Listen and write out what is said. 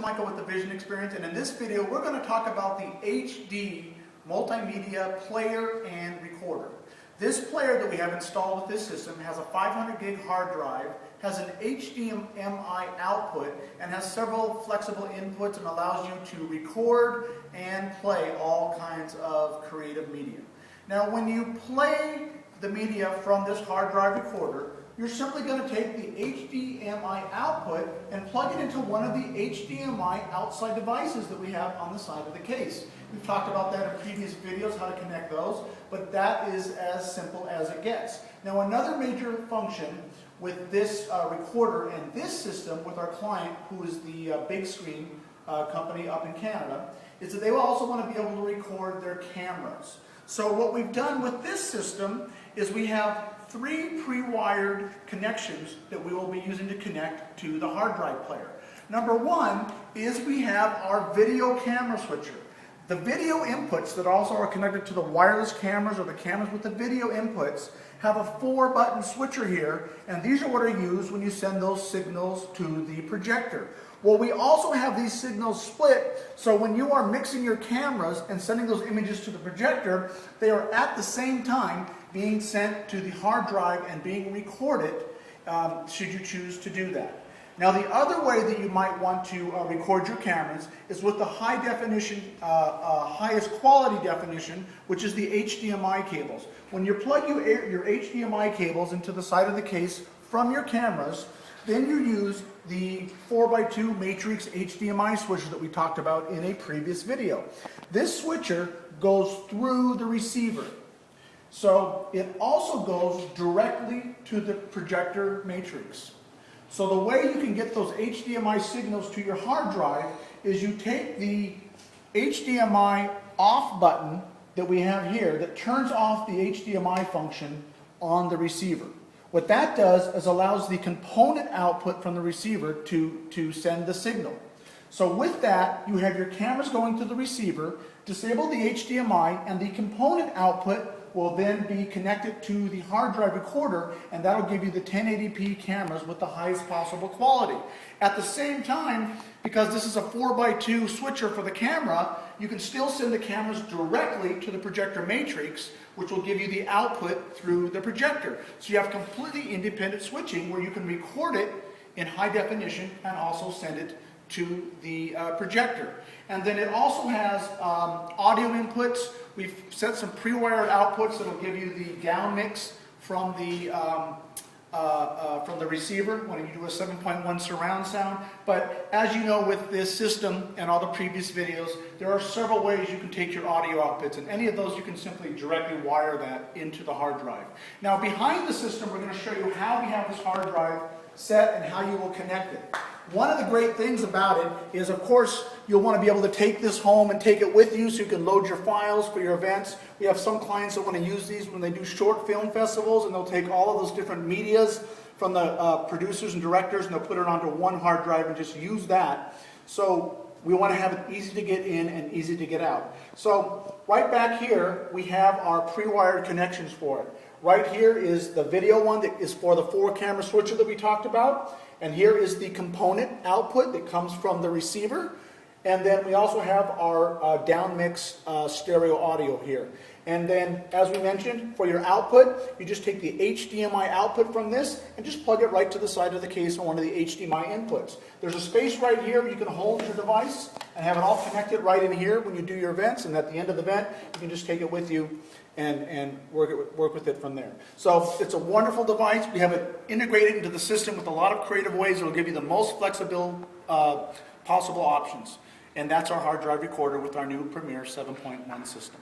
Michael with the Vision Experience, and in this video we're going to talk about the HD multimedia player and recorder. This player that we have installed with this system has a 500 gig hard drive, has an HDMI output, and has several flexible inputs and allows you to record and play all kinds of creative media. Now when you play the media from this hard drive recorder, you're simply going to take the HDMI output and plug it into one of the HDMI outside devices that we have on the side of the case. We've talked about that in previous videos, how to connect those, but that is as simple as it gets. Now another major function with this recorder and this system with our client, who is the big screen company up in Canada, is that they will also want to be able to record their cameras. So what we've done with this system is we have 3 pre-wired connections that we will be using to connect to the hard drive player. Number 1 is we have our video camera switcher. The video inputs that also are connected to the wireless cameras or the cameras with the video inputs have a 4-button switcher here, and these are what are used when you send those signals to the projector. Well, we also have these signals split, so when you are mixing your cameras and sending those images to the projector, they are at the same time being sent to the hard drive and being recorded, should you choose to do that. Now the other way that you might want to record your cameras is with the high definition, highest quality definition, which is the HDMI cables. When you plug your HDMI cables into the side of the case from your cameras, then you use the 4x2 Matrix HDMI switcher that we talked about in a previous video. This switcher goes through the receiver. So it also goes directly to the projector matrix. So the way you can get those HDMI signals to your hard drive is you take the HDMI off button that we have here that turns off the HDMI function on the receiver. What that does is allows the component output from the receiver to send the signal. So with that, you have your cameras going to the receiver, disable the HDMI, and the component output will then be connected to the hard drive recorder, and that'll give you the 1080p cameras with the highest possible quality. At the same time, because this is a 4x2 switcher for the camera, you can still send the cameras directly to the projector matrix, which will give you the output through the projector. So you have completely independent switching where you can record it in high definition and also send it to the projector. And then it also has audio inputs. We've set some pre-wired outputs that will give you the down mix from the receiver when you do a 7.1 surround sound. But as you know, with this system and all the previous videos, there are several ways you can take your audio outputs, and any of those you can simply directly wire that into the hard drive. Now behind the system, we're going to show you how we have this hard drive set and how you will connect it. One of the great things about it is, of course, you'll want to be able to take this home and take it with you so you can load your files for your events. We have some clients that want to use these when they do short film festivals, and they'll take all of those different medias from the producers and directors, and they'll put it onto one hard drive and just use that. So we want to have it easy to get in and easy to get out. So right back here, we have our pre-wired connections for it. Right here is the video one that is for the 4-camera switcher that we talked about. And here is the component output that comes from the receiver. And then we also have our down mix stereo audio here. And then, as we mentioned, for your output, you just take the HDMI output from this and just plug it right to the side of the case on one of the HDMI inputs. There's a space right here where you can hold your device and have it all connected right in here when you do your events. And at the end of the event, you can just take it with you and work with it from there. So it's a wonderful device. We have it integrated into the system with a lot of creative ways that will give you the most flexible possible options. And that's our hard drive recorder with our new Premiere 7.1 system.